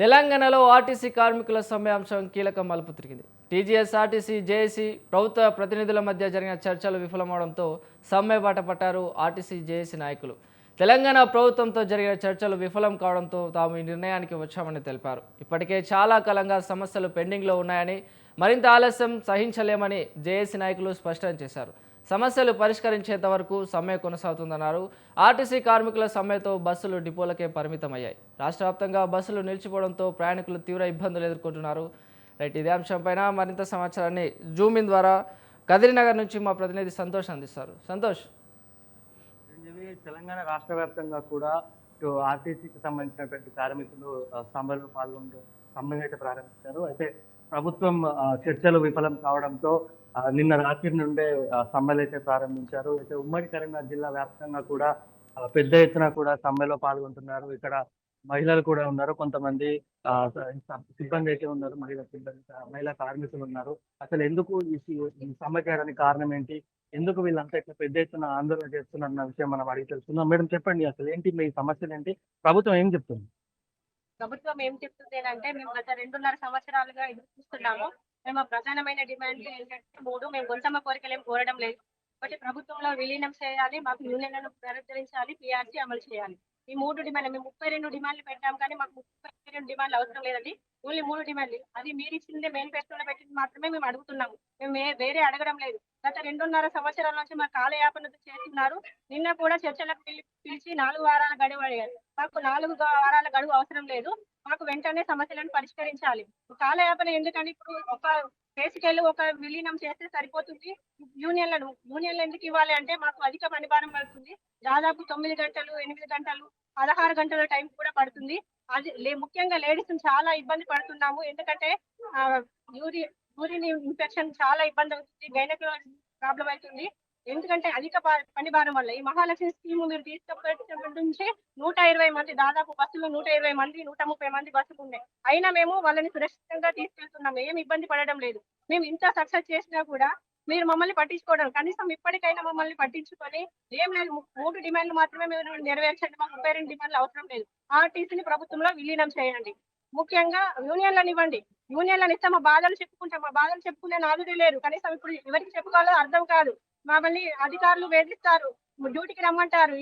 తెలంగాణలో ఆర్టీసీ కార్మికుల సమ్మె అంశం కీలక మలుపు తిరిగింది. టీజీఎస్, ఆర్టీసీ, జేఏసీ ప్రభుత్వ ప్రతినిధుల మధ్య జరిగిన చర్చలు విఫలమవడంతో సమ్మె బాట పట్టారు ఆర్టీసీ, జేఏసీ నాయకులు. తెలంగాణ ప్రభుత్వంతో జరిగిన చర్చలు విఫలం కావడంతో తాము ఈ నిర్ణయానికి వచ్చామని తెలిపారు. ఇప్పటికే చాలా కాలంగా సమస్యలు పెండింగ్లో ఉన్నాయని, మరింత ఆలస్యం సహించలేమని జేఏసీ నాయకులు స్పష్టం చేశారు. సమస్యలు పరిష్కరించేంత వరకు సమ్మె కొనసాగుతుందన్నారు. ఆర్టీసీ కార్మికుల సమ్మెతో బస్సులు డిపోలకే పరిమితమయ్యాయి. రాష్ట్ర వ్యాప్తంగా బస్సులు నిలిచిపోవడంతో ప్రయాణికులు తీవ్ర ఇబ్బందులు ఎదుర్కొంటున్నారు. రైట్, ఇదే అంశంపైన మరింత సమాచారాన్ని జూమిన్ ద్వారా కదిరినగర్ నుంచి మా ప్రతినిధి సంతోష్ అందిస్తారు. సంతోష్. తెలంగాణ రాష్ట్ర వ్యాప్తంగా కూడా ఇటు ఆర్టీసీకి సంబంధించినటువంటి కార్మికులు సమ్మెలో సమ్మెను అయితే ప్రారంభించారు. అయితే ప్రభుత్వం చర్చలు విఫలం కావడంతో నిన్న రాత్రి నుండే సమ్మెలు అయితే ప్రారంభించారు. అయితే ఉమ్మడి కరీంనగర్ జిల్లా వ్యాప్తంగా కూడా పెద్ద ఎత్తున కూడా సమ్మెలో పాల్గొంటున్నారు. ఇక్కడ మహిళలు కూడా ఉన్నారు, కొంతమంది సిబ్బంది అయితే ఉన్నారు, మహిళా కార్మికులు ఉన్నారు. అసలు ఎందుకు ఈ సమ్మె చేయడానికి కారణం ఏంటి, ఎందుకు వీళ్ళంతా ఇట్లా పెద్ద ఎత్తున ఆందోళన చేస్తున్నారన్న విషయం మనం అడిగి తెలుసుకుందాం. మేడం చెప్పండి, అసలు ఏంటి మీ సమస్యలు ఏంటి, ప్రభుత్వం ఏం చెప్తుంది? ప్రభుత్వం ఏం చెప్తుంది అంటే, మేము గత 2.5 సంవత్సరాలుగా ఎదురు చూస్తున్నాము. మేము ప్రధానమైన డిమాండ్ ఏంటంటే 3. మేము గొంతమ్మ కోరికలు ఏం కోరడం లేదు. ఒకటి, ప్రభుత్వంలో విలీనం చేయాలి, మాకు యూనియన్లను పునరుద్ధరించాలి, పిఆర్సీ అమలు చేయాలి. ఈ 3 డిమాండ్లు. మేము 32 డిమాండ్లు పెట్టాం, కానీ మాకు 32 డిమాండ్లు అవసరం లేదండి. ఓన్లీ 3 డిమాండ్లు. అది మీరు ఇచ్చిందే మేనిఫెస్టోలో పెట్టింది మాత్రమే మేము అడుగుతున్నాము. మేము వేరే అడగడం లేదు. గత 2.5 సంవత్సరాల నుంచి మా కాలయాపన చేస్తున్నారు. నిన్న కూడా చర్చలకు పిలిచి 4 వారాల గడువు అడిగారు. మాకు 4 వారాల గడువు అవసరం లేదు. మాకు వెంటనే సమస్యలను పరిష్కరించాలి. కాలయాపన ఎందుకని? ఇప్పుడు ఒక కేసుకెళ్ళి ఒక విలీనం చేస్తే సరిపోతుంది. యూనియన్లు ఎందుకు ఇవ్వాలి అంటే, మాకు అధిక పనిభారం పడుతుంది. దాదాపు 9 గంటలు, 8 గంటలు, 16 గంటల టైం కూడా పడుతుంది. అది ముఖ్యంగా లేడీస్ చాలా ఇబ్బంది పడుతున్నాము. ఎందుకంటే యూరిన్ ఇన్ఫెక్షన్ చాలా ఇబ్బంది అవుతుంది, గైనకాలజీ ప్రాబ్లం అవుతుంది. ఎందుకంటే అధిక పని భారం వల్ల. ఈ మహాలక్ష్మి స్కీమ్ మీరు తీసుకున్నప్పటి నుంచి 120 మంది, దాదాపు బస్సులు 120 మంది, 130 మంది బస్సులు ఉన్నాయి. అయినా మేము వాళ్ళని సురక్షితంగా తీసుకెళ్తున్నాము, ఏమి ఇబ్బంది పడడం లేదు. మేము ఇంత సక్సెస్ చేసినా కూడా మీరు మమ్మల్ని పట్టించుకోవడం, కనీసం ఇప్పటికైనా మమ్మల్ని పట్టించుకొని ఏం లేదు, 3 డిమాండ్లు మాత్రమే మీరు నెరవేర్చండి, మాకు 32 డిమాండ్లు అవసరం లేదు. ఆర్టీసీని ప్రభుత్వంలో విలీనం చేయండి. ముఖ్యంగా యూనియన్లను ఇవ్వండి. యూనియన్లను ఇస్తే మా బాధలు చెప్పుకుంటాం. మా బాధలు చెప్పుకునే నాదుడే లేరు. కనీసం ఇప్పుడు ఎవరికి చెప్పుకోవాలో అర్థం కాదు. మమ్మల్ని అధికారులు వేధిస్తారు, డ్యూటీకి రమ్మంటారు.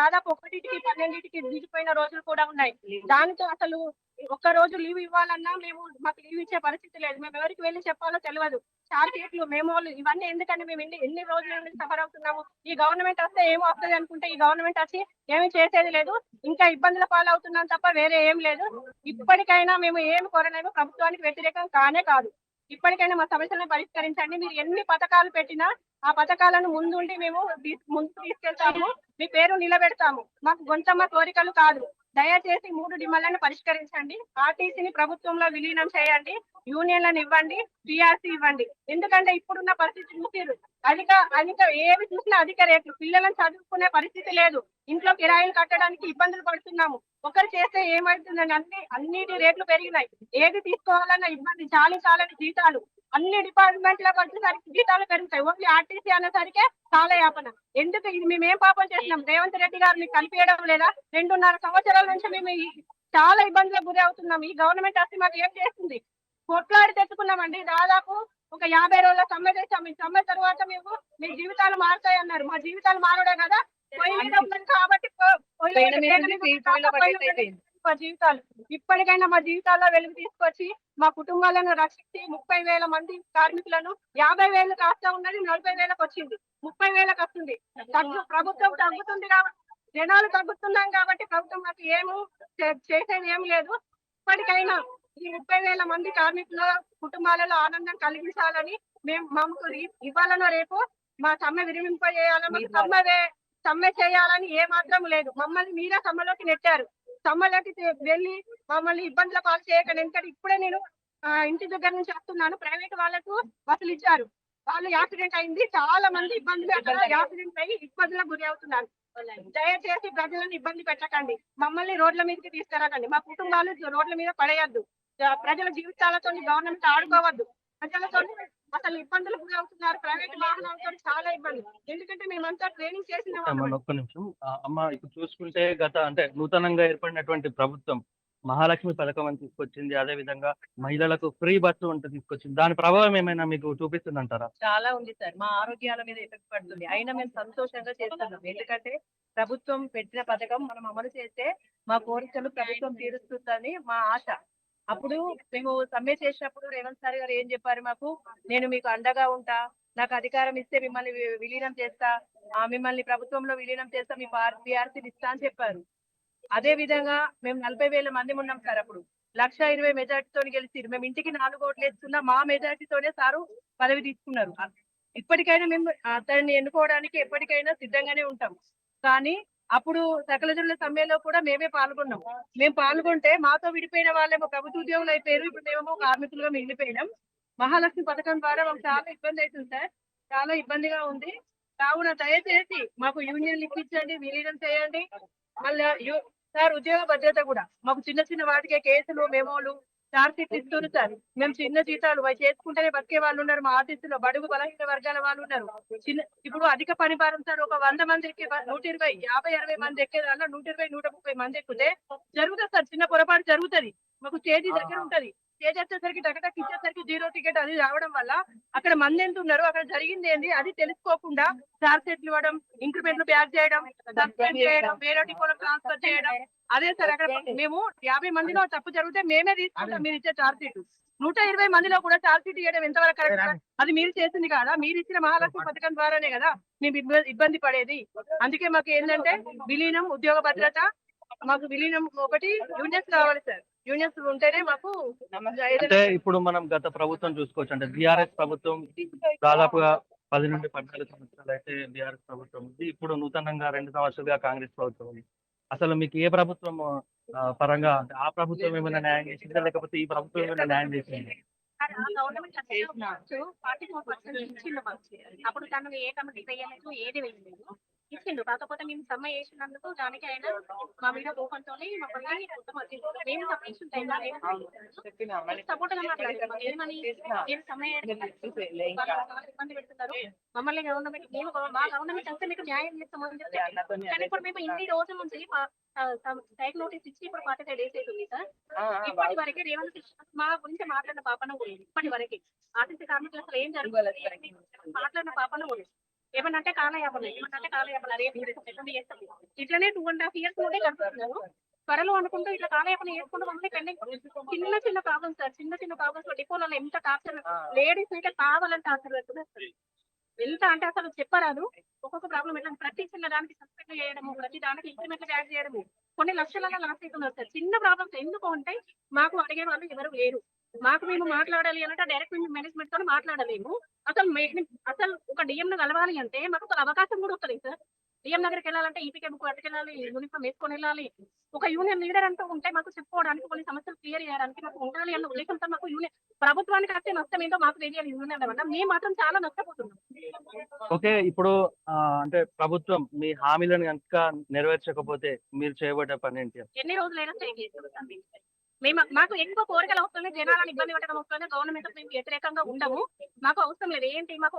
దాదాపు 1కి 12కి దిగిపోయిన రోజులు కూడా ఉన్నాయి. దానితో అసలు ఒక్క రోజు లీవ్ ఇవ్వాలన్నా మాకు లీవ్ ఇచ్చే పరిస్థితి లేదు. మేము ఎవరికి వెళ్ళి చెప్పాలో తెలియదు. చార్జీట్లు, మెమోలు, ఇవన్నీ ఎందుకంటే మేము ఎన్ని రోజుల నుండి సఫర్ అవుతున్నాము. ఈ గవర్నమెంట్ వస్తే ఏమో వస్తుంది అనుకుంటే, ఈ గవర్నమెంట్ వచ్చి ఏమీ చేసేది లేదు. ఇంకా ఇబ్బందుల పాలవుతున్నాం తప్ప వేరే ఏం లేదు. ఇప్పటికైనా మేము ఏమి కోరలేము, ప్రభుత్వానికి వ్యతిరేకం కానే కాదు. ఇప్పటికైనా మా సమస్యలను పరిష్కరించండి. మీరు ఎన్ని పథకాలు పెట్టినా ఆ పథకాలను ముందుండి మేము ముందుకు తీసుకెళ్తాము, మీ పేరు నిలబెడతాము. మాకు గొంతమ్మ కోరికలు కాదు. దయచేసి 3 డిమాండ్లను పరిష్కరించండి. ఆర్టీసీని ప్రభుత్వంలో విలీనం చేయండి, యూనియన్లను ఇవ్వండి, పిఆర్సీ ఇవ్వండి. ఎందుకంటే ఇప్పుడున్న పరిస్థితి చూసిరు, అధిక ఏవి చూసినా అధిక రేట్లు. పిల్లలను చదువుకునే పరిస్థితి లేదు. ఇంట్లో కిరాయిలు కట్టడానికి ఇబ్బందులు పడుతున్నాము. ఒకరు చేస్తే ఏమవుతుందని అన్నిటి రేట్లు పెరిగినాయి. ఏది తీసుకోవాలన్న ఇబ్బంది. చాలని జీతాలు. అన్ని డిపార్ట్మెంట్లకు వచ్చేసరికి జీతాలు పెరుగుతాయి. ఓన్లీ ఆర్టీసీ అనేసరికి కాలయాపన. ఎందుకు? ఇది మేమేం పాపం చేస్తున్నాం? రేవంత్ రెడ్డి గారిని కలిపేయడం లేదా? 2.5 సంవత్సరాల నుంచి మేము చాలా ఇబ్బందులకు గురి అవుతున్నాం. ఈ గవర్నమెంట్ వస్తే మాకు ఏం చేస్తుంది? కొట్లాడి తెచ్చుకున్నామండి. దాదాపు ఒక 50 రోజుల సమ్మె చేస్తాం. ఈ సమ్మె తర్వాత మీ జీవితాలు మారుతాయి అన్నారు. మా జీవితాలు మారడే కదా, కాబట్టి మా జీవితాలు. ఇప్పటికైనా మా జీవితాల్లో వెలుగు తీసుకొచ్చి మా కుటుంబాలను రక్షించి 30,000 మంది కార్మికులను 50,000 కాస్తా ఉన్నది 40,000 వచ్చింది, 30,000 వస్తుంది. ప్రభుత్వం తగ్గుతుంది కాబట్టి, జనాలు తగ్గుతున్నాం కాబట్టి ప్రభుత్వం మాకు చేసేది ఏం లేదు. ఇప్పటికైనా ఈ 30,000 మంది కార్మికుల కుటుంబాలలో ఆనందం కలిగించాలని మాకు ఇవ్వాలనో రేపు మా సమ్మె విరమింపజేయాలని, సమ్మె చేయాలని ఏ మాత్రం లేదు. మమ్మల్ని మీరే సమ్మెలోకి నెట్టారు. సమ్మెలోకి వెళ్ళి మమ్మల్ని ఇబ్బందుల పాలు చేయకండి. ఎందుకంటే ఇప్పుడే నేను ఇంటి దగ్గర నుంచి వస్తున్నాను. ప్రైవేట్ వాళ్ళకు బస్సులు ఇచ్చారు, వాళ్ళు యాక్సిడెంట్ అయింది. చాలా మంది యాక్సిడెంట్ అయ్యి ఇబ్బందులకు గురి అవుతున్నారు. దయచేసి ప్రజలను ఇబ్బంది పెట్టకండి, మమ్మల్ని రోడ్ల మీదకి తీసుకురాకండి. మా కుటుంబాలు రోడ్ల మీద పడేయద్దు. ప్రజల జీవితాలతో గవర్నమెంట్ ఆడుకోవద్దు. ప్రజలతో అసలు ఇబ్బందులు గురి అవుతున్నారు. ప్రైవేట్ వాహనాలతో చాలా ఇబ్బంది. ఎందుకంటే మేమంతా ట్రైనింగ్ చేసిన ఒక్క నిమిషం అమ్మ, ఇప్పుడు చూసుకుంటే అంటే నూతనంగా ఏర్పడినటువంటి ప్రభుత్వం మహాలక్ష్మి పథకం అని తీసుకొచ్చింది. అదే విధంగా మహిళలకు ఫ్రీ బస్సు ఉంటే తీసుకొచ్చింది. దాని ప్రభావం ఏమైనా మీకు చూపిస్తుందంటారా? చాలా ఉంది సార్. మా ఆరోగ్యాల మీద ఎఫెక్ట్ పడుతుంది. అయినా మేము సంతోషంగా చేస్తున్నాం. ఎందుకంటే ప్రభుత్వం పెట్టిన పథకం మనం అమలు చేస్తే మా కోరికలు ప్రభుత్వం తీరుస్తుందని మా ఆశ. అప్పుడు మేము సమ్మె చేసినప్పుడు రేవంత్ సార్ గారు ఏం చెప్పారు మాకు, నేను మీకు అండగా ఉంటా, నాకు అధికారం ఇస్తే మిమ్మల్ని విలీనం చేస్తా, మిమ్మల్ని ప్రభుత్వంలో విలీనం చేస్తా, మీ PRCలు ఇస్తా అని చెప్పారు. అదే విధంగా మేము 40,000 మంది ఉన్నాం సార్. అప్పుడు 1,20,000 మెజార్టీతో గెలిచిరు. మేము ఇంటికి 4 ఓట్లు వేసుకున్నా మా మెజార్టీతోనే సారు పదవి తీసుకున్నారు. ఇప్పటికైనా మేము అతన్ని ఎన్నుకోవడానికి ఎప్పటికైనా సిద్ధంగానే ఉంటాం. కానీ అప్పుడు సకల జనుల సమ్మెలో కూడా మేమే పాల్గొన్నాం. మేము పాల్గొంటే మాతో విడిపోయిన వాళ్ళేమో ప్రభుత్వ ఉద్యోగులు అయిపోయారు. ఇప్పుడు మేమేమో కార్మికులుగా మిగిలిపోయినాం. మహాలక్ష్మి పథకం ద్వారా మాకు చాలా ఇబ్బంది అవుతుంది సార్. చాలా ఇబ్బందిగా ఉంది. కావున దయచేసి మాకు యూనియన్లు ఇప్పించండి, విలీనం చేయండి. మళ్ళా సార్ ఉద్యోగ భద్రత కూడా మాకు చిన్న చిన్న వాటికే కేసులు, మెమోలు, చార్జ్ షీట్లు ఇస్తున్నారు సార్. మేము చిన్న జీతాలు అవి చేసుకుంటేనే బతికే వాళ్ళు ఉన్నారు. మా ఆఫీసులో బడుగు బలహీన వర్గాల వాళ్ళు ఉన్నారు. ఇప్పుడు అధిక పని భారం సార్. ఒక 100 మంది ఎక్కే 120, 50, 60 మంది ఎక్కేదానిలో 120, 130 మంది ఎక్కితే జరుగుతుంది సార్. చిన్న పొరపాటు జరుగుతుంది. మాకు స్టేజీ దగ్గర ఉంటది. స్టేజ్ వచ్చేసరికి టకటక్ ఇచ్చేసరికి 0 టికెట్ అది రావడం వల్ల అక్కడ మంది ఎంత ఉన్నారు, అక్కడ జరిగింది ఏంది అది తెలుసుకోకుండా చార్జ్ షీట్లు ఇవ్వడం, ఇంక్రిమెంట్లు బ్యాక్ చేయడం, సస్పెండ్ చేయడం, వేరే డిపోలకు ట్రాన్స్ఫర్ చేయడం. అదే సార్ అక్కడ మేము 50 మందిలో తప్పు జరిగితే మేమే తీసుకుంటాం మీరు ఇచ్చే చార్జ్ షీట్. 120 మందిలో కూడా చార్జ్ షీట్ ఇవ్వడం ఎంతవరకు కరెక్ట్? అది మీరు చేసింది కాదా? మీరు ఇచ్చిన మహాలక్ష్మి పథకం ద్వారానే కదా మేము ఇబ్బంది పడేది. అందుకే మాకు ఏంటంటే విలీనం, ఉద్యోగ భద్రత, మాకు విలీనం ఒకటి, యూనియన్స్ కావాలి సార్. యూనియన్స్ ఉంటేనే మాకు అంటే ఇప్పుడు మనం గత ప్రభుత్వం చూసుకోవచ్చు. అంటే బీఆర్ఎస్ ప్రభుత్వం దాదాపుగా 10 నుండి 14 సంవత్సరాలు అయితే బీఆర్ఎస్ ప్రభుత్వం ఉంది. ఇప్పుడు నూతనంగా 2 సంవత్సరాలుగా కాంగ్రెస్ ప్రభుత్వం ఉంది. అసలు మీకు ఏ ప్రభుత్వం పరంగా అంటే ఆ ప్రభుత్వం ఏమైనా న్యాయం చేసిందా? లేకపోతే ఈ ప్రభుత్వం ఏమైనా న్యాయం చేసిందా? గవర్నమెంట్ 44% ఇచ్చిండు మాకు. అప్పుడు తను ఏ కమిటీ వేయలేదు, ఏది వేయలేదు, ఇచ్చిండు. కాకపోతే మేము సమ్మె చేసినందుకు దానికి ఆయన మా మీద కోపంతో మమ్మల్ని మేము సపరేషన్ టైంలో సపోర్ట్ గా మాట్లాడారు. ఏమని నేను సమ్మె ఇబ్బంది పెడుతున్నారు మమ్మల్ని గవర్నమెంట్, మేము మా గవర్నమెంట్ అంతా మీకు న్యాయం చేస్తామని చెప్పారు. కానీ ఇప్పుడు మేము ఇన్ని రోజుల నుంచి స్ట్రైక్ నోటీస్ ఇచ్చి ఇప్పుడు 45 days అవుతుంది సార్. ఇప్పటి వరకే రేవంత్ మా గురించి మాట్లాడిన పాపన కూడా ఇప్పటి వరకే ఆర్టీసీ కార్మికులు అసలు ఏం జరుగుతుంది మాట్లాడిన పాపన కూడా ఏమన్నంటే కాలయాపన, ఏమన్నంటే కాలయాపన రేపు చేస్తాం. ఇట్లనే 2.5 years నుండి కలుపుతున్నారు. త్వరలో అనుకుంటూ ఇట్లా కాలయాపన చేసుకుంటూ మమ్మల్ని పెండింగ్ చిన్న చిన్న ప్రాబ్లమ్స్ సార్. చిన్న చిన్న ప్రాబ్లమ్స్ లో డిపోలలో ఎంత టార్చర్, లేడీస్ అయితే కావాలంటే టార్చర్ పెడుతున్నారు. ఎంత అంటే అసలు చెప్పరాదు. ఒక్కొక్క ప్రాబ్లం ఎట్లా ప్రతి చిన్న దానికి సస్పెండ్ చేయడము, ప్రతి దానికి ఇంక్రిమెంట్లు యాడ్ చేయడము, కొన్ని లక్షలలో లాస్ అవుతున్నారు సార్. చిన్న ప్రాబ్లమ్స్ ఎందుకు అంటే మాకు అడిగే వాళ్ళు ఎవరు లేరు. మాకు మేము మాట్లాడాలి అంటే డైరెక్ట్ మేనేజ్మెంట్ తో మాట్లాడలేము. అసలు ఒక డిఎం ను కలవాలి అంటే మాకు ఒక అవకాశం కూడా వస్తుంది సార్. డిఎం దగ్గరికి వెళ్ళాలంటే ఈపీకే బుక్ పట్టుకెళ్ళాలి, యూనిఫామ్ వేసుకొని వెళ్ళాలి. ఒక యూనియన్ లీడర్ అంటూ ఉంటే మాకు చెప్పుకోవడానికి, కొన్ని సమస్యలు క్లియర్ చేయడానికి మాకు ఉండాలి అన్న ఉద్దేశంతో మాకు యూనియన్ ప్రభుత్వానికి వచ్చే నష్టం ఏంటో మాకు తెలియాలి. యూనియన్ వల్ల మేము మాత్రం చాలా నష్టపోతున్నాం. ఓకే. ఇప్పుడు అంటే ప్రభుత్వం మీ హామీలను కనుక నెరవేర్చకపోతే మీరు చేయబడ్డ పని ఏంటి? ఎన్ని రోజులైనా స్ట్రైక్ చేస్తాం. మేము మాకు ఎక్కువ కోరికలు వస్తున్నాయి, జనాలను ఇబ్బంది పెట్టడం వస్తుంది. గవర్నమెంట్ మేము వ్యతిరేకంగా ఉండము. మాకు అవసరం లేదు. ఏంటి మాకు